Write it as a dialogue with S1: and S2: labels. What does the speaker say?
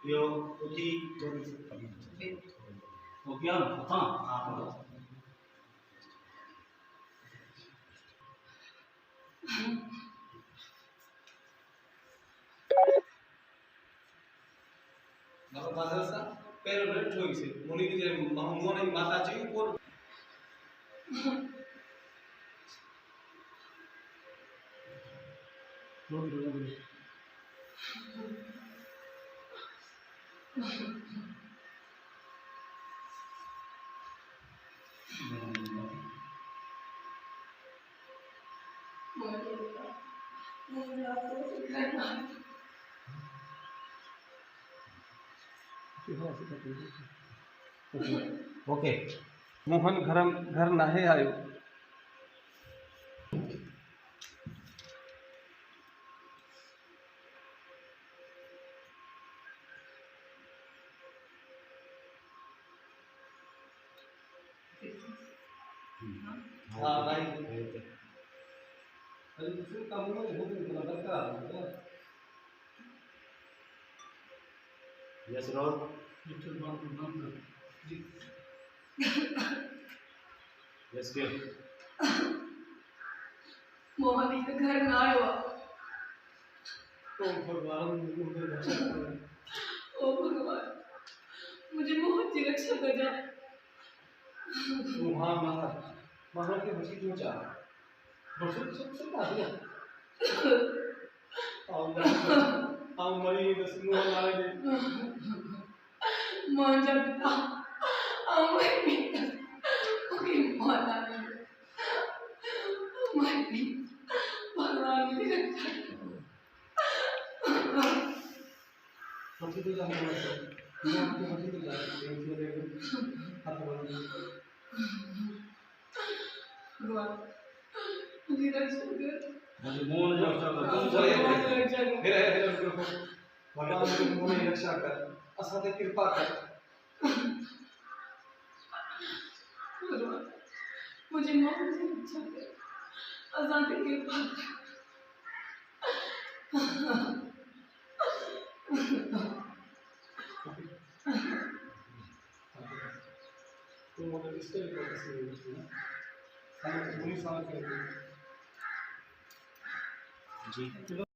S1: यो उठी हो गया हाँ हाँ बाबा बाजार सा पैर बैठ होई से मुनि के जे मोने माता जी ऊपर ओके मोहन घर नाहे आयो हाँ भाई अरे दूसरे काम में हो गया बता यस रोड जी यस के
S2: मोहनी का घर ना आयो
S1: तो भगवान
S2: ओ भगवान मुझे मोहन की रक्षा कर जा
S1: वहाँ महाराज के बच्ची क्यों चाह सब आ गया आओ मरी दस मोहन आ गए
S2: मोहन जब पिता आओ मरी ओके मोहन आ गए मरी भगवान की रक्षा
S1: बच्ची तो जाने वाला है आपके बच्ची तो जाने हाथ बोल
S2: भगवान मुझे रक्षा कर
S1: मुझे मोहन रक्षा कर तुम चले फिर भगवान की मोहन रक्षा कर असाते कृपा कर
S2: भगवान मुझे मोहन से रक्षा कर असाते कृपा कर
S1: तुम मतलब इस तरीके से हमें पूरी समझ कर जी